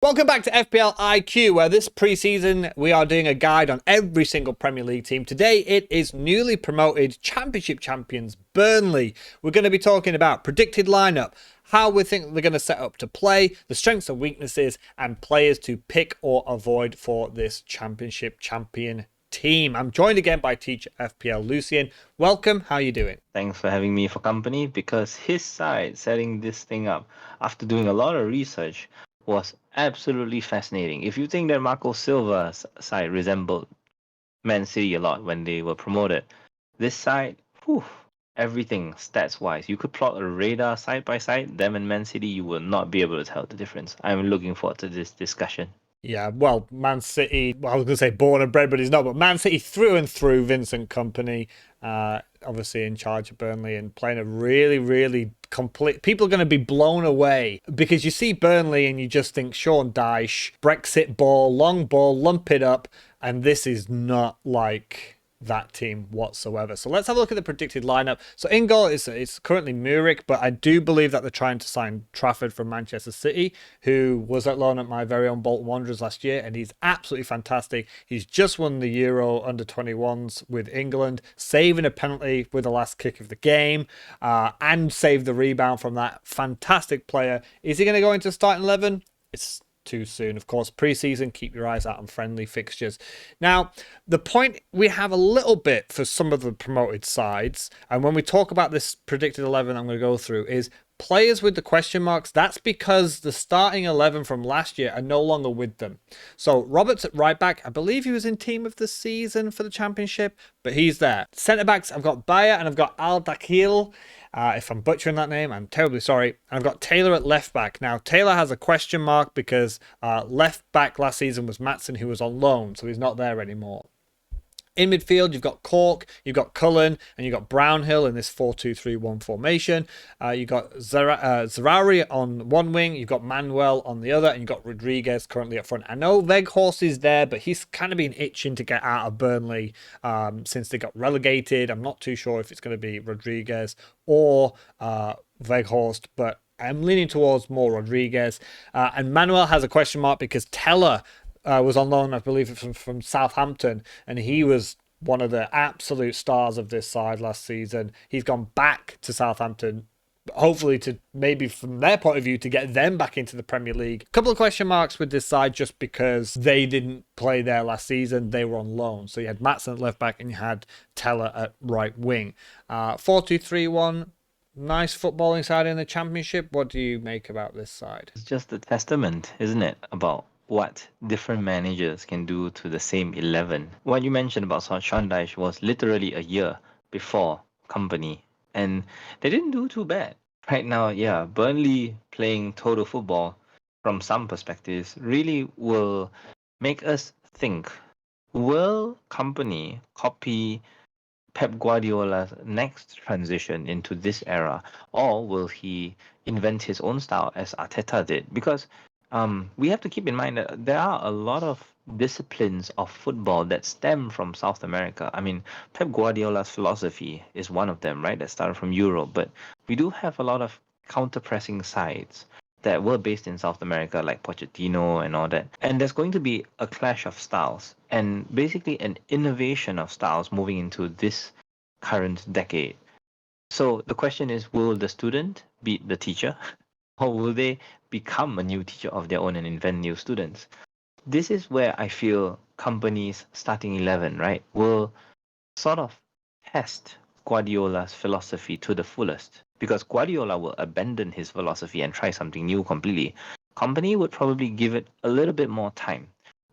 Welcome back to FPL IQ, where this pre-season we are doing a guide on every single Premier League team. Today it is newly promoted Championship champions Burnley. We're going to be talking about predicted lineup, how we think they're going to set up to play, the strengths and weaknesses, and players to pick or avoid for this Championship champion team. I'm joined again by teacher FPL Lucien. Welcome, how are you doing? Thanks for having me for company, because his side setting this thing up after doing a lot of research was absolutely fascinating. If you think that Marco Silva's side resembled Man City a lot when they were promoted, this side, everything stats-wise. You could plot a radar side by side, them and Man City, you will not be able to tell the difference. I'm looking forward to this discussion. Yeah, well, Man City, I was going to say born and bred, but he's not. But Man City through and through, Vincent Kompany, obviously in charge of Burnley and playing a really, really complete. People are going to be blown away because you see Burnley and you just think Sean Dyche, Brexit ball, long ball, lump it up. And this is not like that team whatsoever. So let's have a look at the predicted lineup. So in goal it's currently Muric, but I do believe that they're trying to sign Trafford from Manchester City, who was at loan at my very own Bolton Wanderers last year, and he's absolutely fantastic. He's just won the Euro under 21s with England, saving a penalty with the last kick of the game, and saved the rebound from that. Fantastic player. Is he going to go into starting 11? It's too soon. Of course, pre-season, keep your eyes out on friendly fixtures. Now, the point we have a little bit for some of the promoted sides, and when we talk about this predicted 11 I'm going to go through, is players with the question marks. That's because the starting 11 from last year are no longer with them. So Roberts at right back, I believe he was in team of the season for the championship, but he's there. Centre backs, I've got Bayer and I've got Al Dakhil. If I'm butchering that name, I'm terribly sorry. And I've got Taylor at left back. Now, Taylor has a question mark because left back last season was Maatsen, who was on loan, so he's not there anymore. In midfield, you've got Cork, you've got Cullen, and you've got Brownhill in this 4-2-3-1 formation. You've got Zerari on one wing, you've got Manuel on the other, and you've got Rodriguez currently up front. I know Weghorst is there, but he's kind of been itching to get out of Burnley since they got relegated. I'm not too sure if it's going to be Rodriguez or Weghorst, but I'm leaning towards more Rodriguez. And Manuel has a question mark because Teller was on loan, I believe, from Southampton, and he was one of the absolute stars of this side last season. He's gone back to Southampton, hopefully to maybe from their point of view to get them back into the Premier League. A couple of question marks with this side just because they didn't play there last season. They were on loan. So you had Maatsen at left back and you had Teller at right wing. 4-2-3-1. Nice footballing side in the Championship. What do you make about this side? It's just a testament, isn't it, about what different managers can do to the same 11. What you mentioned about Sean Dyche was literally a year before Kompany, and they didn't do too bad. Right now, yeah, Burnley playing total football from some perspectives really will make us think, will Kompany copy Pep Guardiola's next transition into this era, or will he invent his own style as Arteta did? Because we have to keep in mind that there are a lot of disciplines of football that stem from South America. I mean, Pep Guardiola's philosophy is one of them, right? That started from Europe, but we do have a lot of counter-pressing sides that were based in South America, like Pochettino and all that. And there's going to be a clash of styles and basically an innovation of styles moving into this current decade. So the question is, will the student beat the teacher? Or will they become a new teacher of their own and invent new students? This is where I feel Kompany's starting 11, right, will sort of test Guardiola's philosophy to the fullest. Because Guardiola will abandon his philosophy and try something new completely. Kompany would probably give it a little bit more time.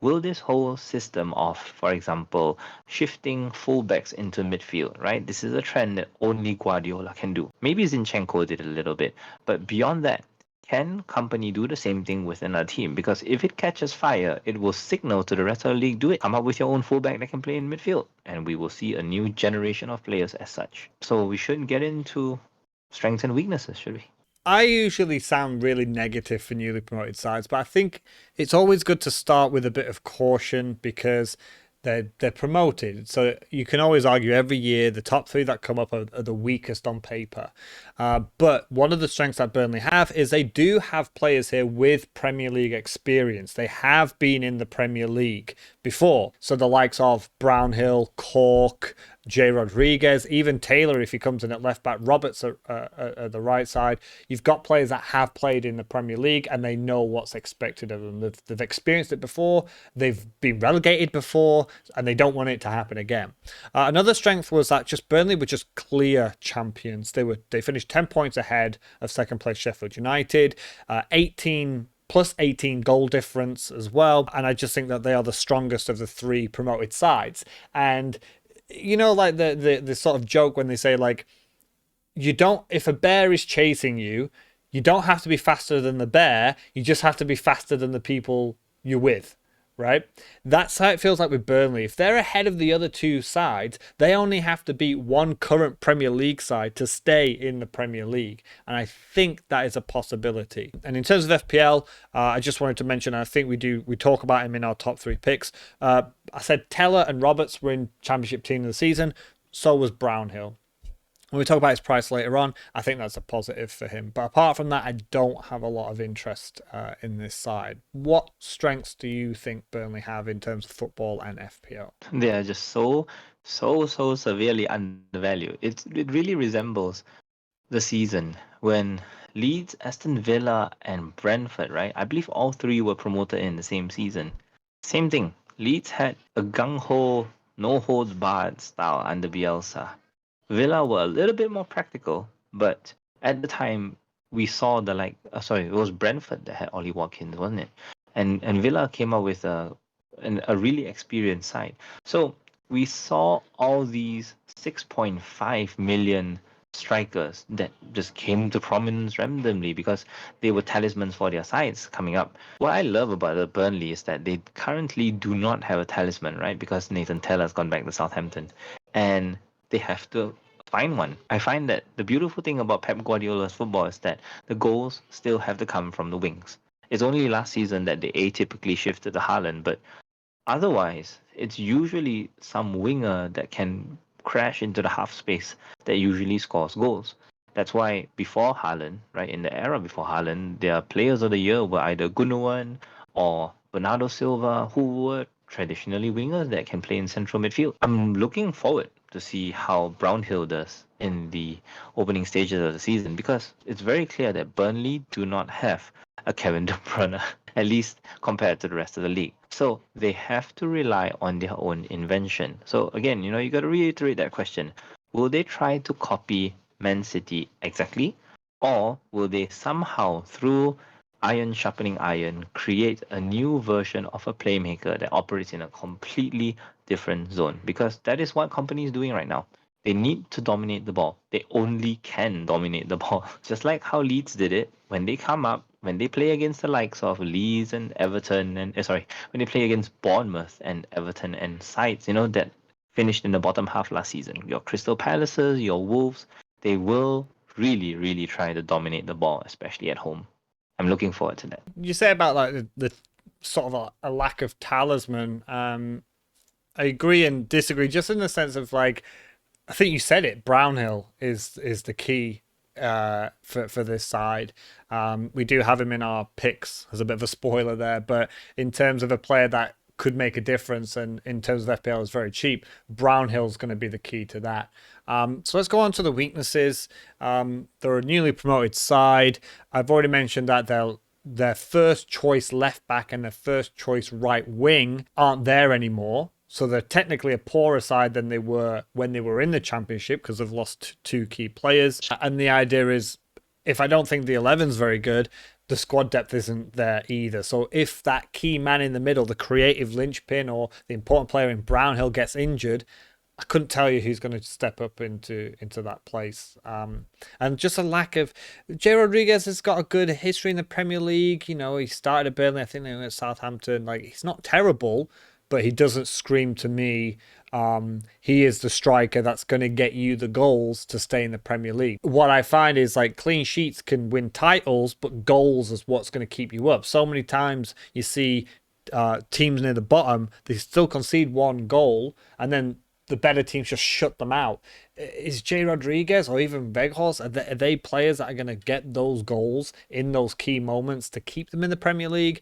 Will this whole system of, for example, shifting fullbacks into midfield, right? This is a trend that only Guardiola can do. Maybe Zinchenko did a little bit, but beyond that, can Kompany do the same thing within a team? Because if it catches fire, it will signal to the rest of the league, do it. Come up with your own fullback that can play in midfield. And we will see a new generation of players as such. So we shouldn't get into strengths and weaknesses, should we? I usually sound really negative for newly promoted sides, but I think it's always good to start with a bit of caution because they're promoted. So you can always argue every year the top three that come up are the weakest on paper. But one of the strengths that Burnley have is they do have players here with Premier League experience. They have been in the Premier League before. So the likes of Brownhill, Cork, Jay Rodriguez, even Taylor if he comes in at left back, Roberts at the right side. You've got players that have played in the Premier League and they know what's expected of them. They've experienced it before, they've been relegated before, and they don't want it to happen again. Another strength was that just Burnley were just clear champions. They finished 10 points ahead of second place Sheffield United, 18 plus 18 goal difference as well. And I just think that they are the strongest of the three promoted sides. And you know, like the sort of joke when they say, like, you don't, if a bear is chasing you, you don't have to be faster than the bear, you just have to be faster than the people you're with, right? That's how it feels like with Burnley. If they're ahead of the other two sides, they only have to beat one current Premier League side to stay in the Premier League. And I think that is a possibility. And in terms of FPL, I just wanted to mention, I think we talk about him in our top three picks. I said Teller and Roberts were in Championship team of the season. So was Brownhill. When we talk about his price later on, I think that's a positive for him. But apart from that, I don't have a lot of interest in this side. What strengths do you think Burnley have in terms of football and FPL? They are just so severely undervalued. It really resembles the season when Leeds, Aston Villa, and Brentford, right? I believe all three were promoted in the same season. Same thing. Leeds had a gung-ho, no-holds-barred style under Bielsa. Villa were a little bit more practical, but at the time we saw it was Brentford that had Ollie Watkins, wasn't it? And Villa came up with a really experienced side. So we saw all these 6.5 million strikers that just came to prominence randomly because they were talismans for their sides coming up. What I love about the Burnley is that they currently do not have a talisman, right? Because Nathan Teller's gone back to Southampton. And they have to find one. I find that the beautiful thing about Pep Guardiola's football is that the goals still have to come from the wings. It's only last season that they atypically shifted to Haaland, but otherwise, it's usually some winger that can crash into the half space that usually scores goals. That's why before Haaland, right, in the era before Haaland, their players of the year were either Gundogan or Bernardo Silva, who were traditionally wingers that can play in central midfield. I'm looking forward to see how Brownhill does in the opening stages of the season because it's very clear that Burnley do not have a Kevin De Bruyne, at least compared to the rest of the league. So they have to rely on their own invention. So again, you got to reiterate that question. Will they try to copy Man City exactly? Or will they somehow, through iron sharpening iron, create a new version of a playmaker that operates in a completely different zone? Because that is what Kompany is doing right now. They need to dominate the ball. They only can dominate the ball. Just like how Leeds did it when they come up, when they play against the likes of Leeds and Everton, when they play against Bournemouth and Everton and sides, that finished in the bottom half last season. Your Crystal Palaces, your Wolves, they will really, really try to dominate the ball, especially at home. I'm looking forward to that. You say about like the sort of a lack of talisman. I agree and disagree, just in the sense of like, I think you said it. Brownhill is the key for this side. We do have him in our picks as a bit of a spoiler there, but in terms of a player that could make a difference, and in terms of FPL is very cheap, Brownhill's going to be the key to that. So let's go on to the weaknesses. They're a newly promoted side. I've already mentioned that their first choice left back and their first choice right wing aren't there anymore. So they're technically a poorer side than they were when they were in the Championship because they've lost two key players. And the idea is, if I don't think the 11's very good, the squad depth isn't there either. So if that key man in the middle, the creative linchpin or the important player in Brownhill gets injured, I couldn't tell you who's going to step up into that place. And just a lack of... Jay Rodriguez has got a good history in the Premier League. He started at Burnley, I think they were at Southampton. Like, he's not terrible, but he doesn't scream to me. He is the striker that's going to get you the goals to stay in the Premier League. What I find is like clean sheets can win titles, but goals is what's going to keep you up. So many times you see teams near the bottom, they still concede one goal, and then the better teams just shut them out. Is Jay Rodriguez or even Weghorst, are they players that are going to get those goals in those key moments to keep them in the Premier League?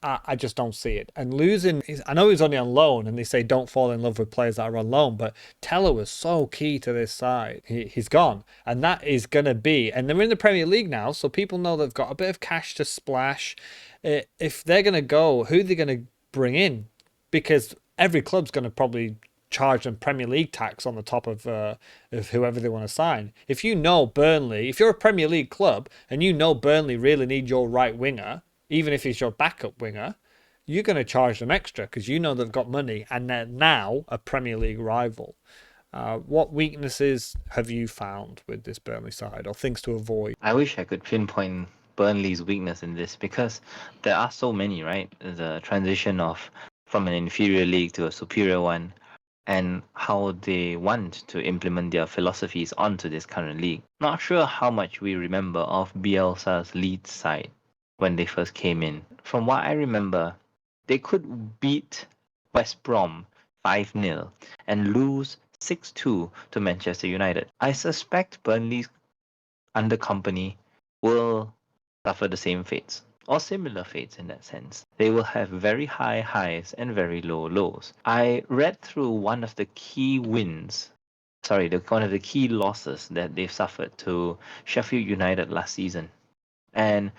I just don't see it. And losing, I know he's only on loan, and they say don't fall in love with players that are on loan, but Teller was so key to this side. He's gone, and that is going to be, and they're in the Premier League now, so people know they've got a bit of cash to splash. If they're going to go, who are they going to bring in? Because every club's going to probably charge them Premier League tax on the top of whoever they want to sign. If you know Burnley, if you're a Premier League club and you know Burnley really need your right winger, even if he's your backup winger, you're going to charge them extra because you know they've got money and they're now a Premier League rival. What weaknesses have you found with this Burnley side or things to avoid? I wish I could pinpoint Burnley's weakness in this because there are so many, right? The transition from an inferior league to a superior one, and how they want to implement their philosophies onto this current league. Not sure how much we remember of Bielsa's Leeds side when they first came in. From what I remember, they could beat West Brom 5-0 and lose 6-2 to Manchester United. I suspect Burnley under Kompany will suffer the same fates, or similar fates in that sense. They will have very high highs and very low lows. I read through one of the key losses that they've suffered to Sheffield United last season. And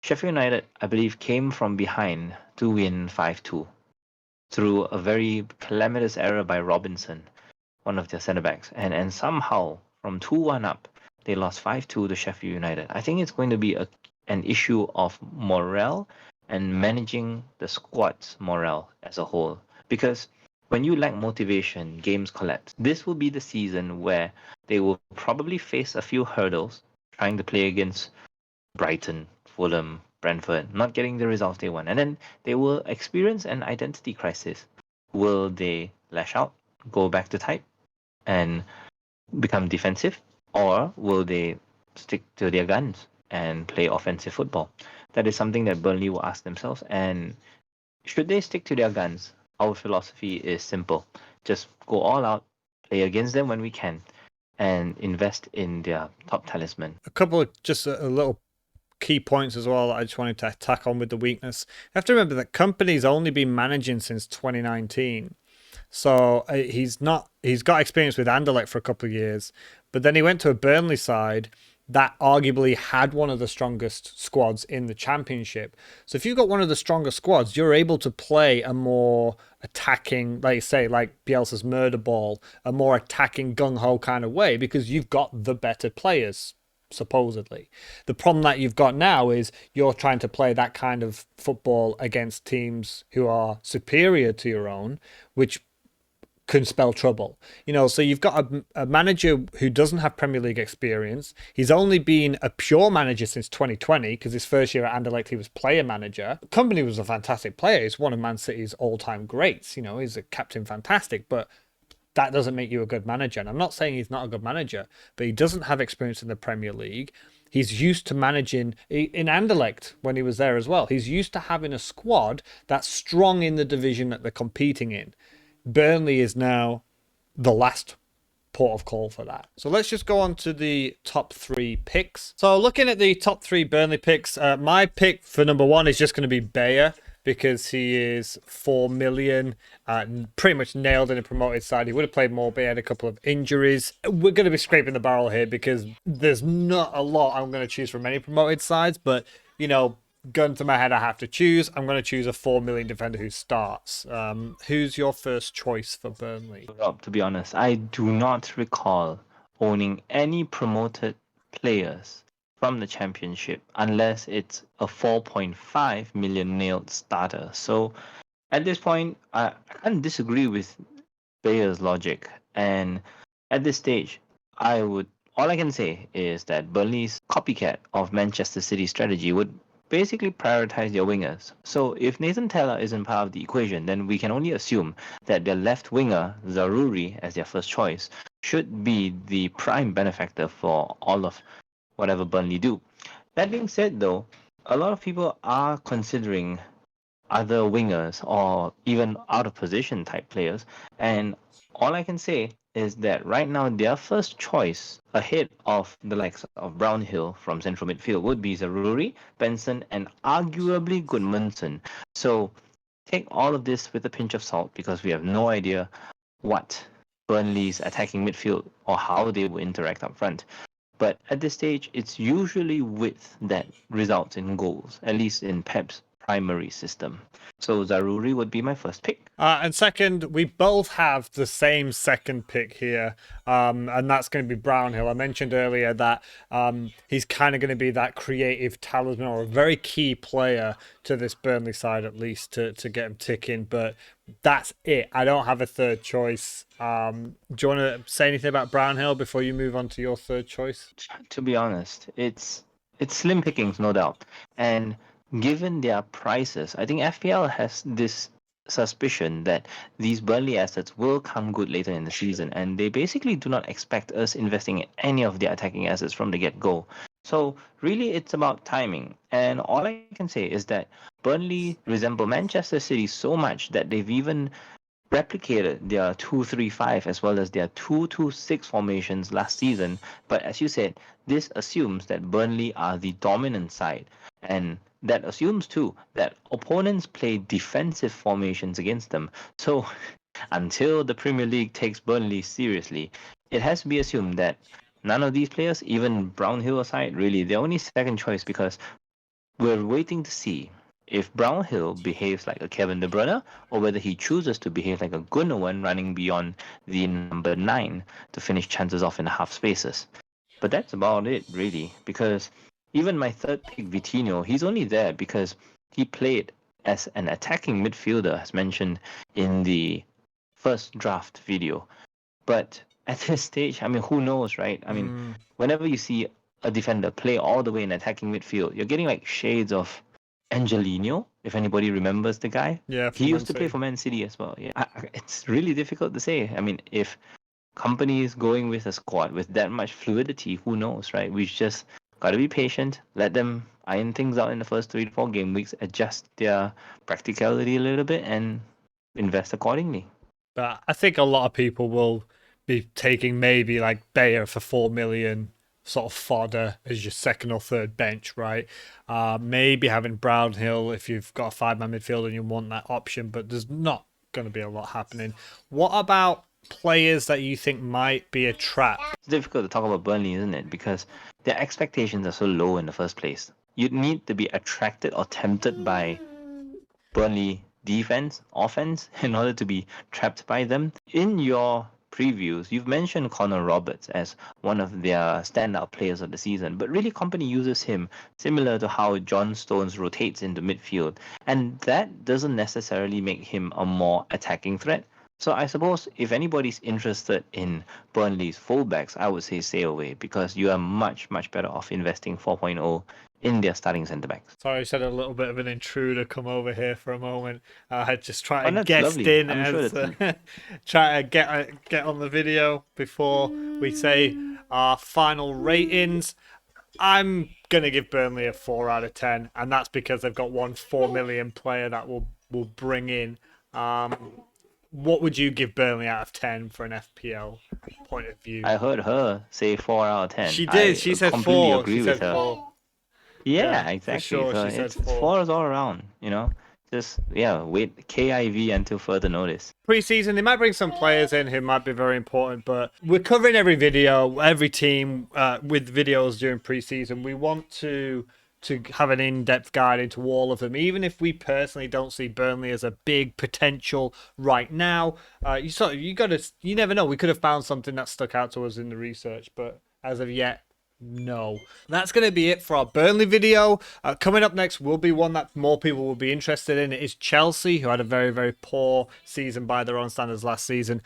Sheffield United, I believe, came from behind to win 5-2 through a very calamitous error by Robinson, one of their centre-backs. And somehow, from 2-1 up, they lost 5-2 to Sheffield United. I think it's going to be an issue of morale and managing the squad's morale as a whole. Because when you lack motivation, games collapse. This will be the season where they will probably face a few hurdles trying to play against Brighton, Fulham, Brentford, not getting the results they want. And then they will experience an identity crisis. Will they lash out, go back to type, and become defensive? Or will they stick to their guns and play offensive football? That is something that Burnley will ask themselves. And should they stick to their guns, our philosophy is simple. Just go all out, play against them when we can, and invest in their top talisman. A couple of just a little key points as well that I just wanted to tack on with the weakness. You have to remember that Kompany's only been managing since 2019. So he's got experience with Anderlecht for a couple of years, but then he went to a Burnley side that arguably had one of the strongest squads in the championship. So if you've got one of the stronger squads, you're able to play a more attacking, like you say, like Bielsa's murder ball, a more attacking gung-ho kind of way because you've got the better players, supposedly. The problem that you've got now is you're trying to play that kind of football against teams who are superior to your own, which can spell trouble. So you've got a manager who doesn't have Premier League experience. He's only been a pure manager since 2020 because his first year at Anderlecht he was player manager. Kompany was a fantastic player. He's one of Man City's all-time greats. He's a captain fantastic, but that doesn't make you a good manager. And I'm not saying he's not a good manager, but he doesn't have experience in the Premier League. He's used to managing in Anderlecht when he was there as well. He's used to having a squad that's strong in the division that they're competing in. Burnley is now the last port of call for that. So let's just go on to the top 3 picks. So looking at the top 3 Burnley picks, my pick for number 1 is just going to be Bayer, because he is 4 million, pretty much nailed in a promoted side. He would have played more, but he had a couple of injuries. We're going to be scraping the barrel here because there's not a lot I'm going to choose from any promoted sides, but, gun to my head, I have to choose. I'm going to choose a 4 million defender who starts. Who's your first choice for Burnley? Rob, to be honest, I do not recall owning any promoted players from the championship unless it's a 4.5 million nailed starter. So at this point, I can't disagree with Bayer's logic. And at this stage, all I can say is that Burnley's copycat of Manchester City's strategy would basically prioritize their wingers. So if Nathan Tella isn't part of the equation, then we can only assume that their left winger, Zaroury, as their first choice, should be the prime benefactor for all of whatever Burnley do. That being said, though, a lot of people are considering other wingers or even out of position type players. And all I can say is that right now their first choice ahead of the likes of Brownhill from central midfield would be Zaruri, Benson, and arguably Goodmanson. So take all of this with a pinch of salt because we have no idea what Burnley's attacking midfield or how they will interact up front. But at this stage, it's usually width that results in goals, at least in Pep's primary system. So Zaruri would be my first pick. And second, we both have the same second pick here, and that's going to be Brownhill. I mentioned earlier that he's kind of going to be that creative talisman or a very key player to this Burnley side, at least to get him ticking. But that's it. I don't have a third choice. Do you want to say anything about Brownhill before you move on to your third choice? To be honest, it's slim pickings, no doubt. And given their prices, I think FPL has this suspicion that these Burnley assets will come good later in the season, and they basically do not expect us investing in any of their attacking assets from the get-go. So really, it's about timing. And all I can say is that Burnley resemble Manchester City so much that they've even replicated their 2-3-5 as well as their 2-2-6 formations last season. But as you said, this assumes that Burnley are the dominant side. And that assumes too that opponents play defensive formations against them. So until the Premier League takes Burnley seriously, it has to be assumed that none of these players, even Brownhill aside, really, they're only second choice because we're waiting to see if Brownhill behaves like a Kevin De Bruyne or whether he chooses to behave like a Gundogan running beyond the number 9 to finish chances off in the half spaces. But that's about it, really, because even my third pick, Vitinho, he's only there because he played as an attacking midfielder, as mentioned in the first draft video. But at this stage, I mean, who knows, right? I mean, whenever you see a defender play all the way in attacking midfield, you're getting like shades of Angelino, if anybody remembers the guy. Yeah, he used to play for Man City as well. Yeah, it's really difficult to say. I mean, if Kompany is going with a squad with that much fluidity, who knows, right? We just got to be patient, let them iron things out in the first 3 to 4 game weeks, adjust their practicality a little bit, and invest accordingly. But I think a lot of people will be taking maybe like Bayer for 4 million sort of fodder as your second or third bench, right? Maybe having Brownhill if you've got a 5-man midfield and you want that option, but there's not going to be a lot happening. What about players that you think might be a trap? It's difficult to talk about Burnley, isn't it? Because their expectations are so low in the first place. You'd need to be attracted or tempted by Burnley defense, offense, in order to be trapped by them. In your previews, you've mentioned Connor Roberts as one of their standout players of the season, but really Kompany uses him similar to how John Stones rotates into midfield, and that doesn't necessarily make him a more attacking threat. So I suppose if anybody's interested in Burnley's fullbacks, I would say stay away because you are much, much better off investing 4.0 in their starting centre backs. Sorry, I said a little bit of an intruder come over here for a moment. I just try to that's guest lovely. in I'm as sure try to get on the video before we say our final ratings. I'm gonna give Burnley a 4 out of 10, and that's because they've got one 4 million player that will bring in. What would you give Burnley out of 10 for an FPL point of view? I heard her say 4 out of 10. She did. She said 4. Agree She with said her. 4. Yeah, exactly. For sure, so she said it's 4. 4s all around, you know. Just wait KIV until further notice. Pre-season, they might bring some players in who might be very important, but we're covering every video, every team with videos during pre-season. We want to have an in-depth guide into all of them, even if we personally don't see Burnley as a big potential right now. You never know. We could have found something that stuck out to us in the research, but as of yet, no. That's going to be it for our Burnley video. Coming up next will be one that more people will be interested in. It is Chelsea, who had a very, very poor season by their own standards last season.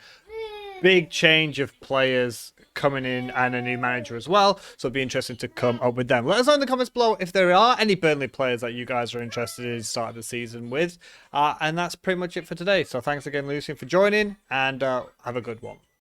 Big change of players coming in and a new manager as well. So it'll be interesting to come up with them. Let us know in the comments below if there are any Burnley players that you guys are interested in starting the season with. And that's pretty much it for today. So thanks again, Lucian, for joining, and have a good one.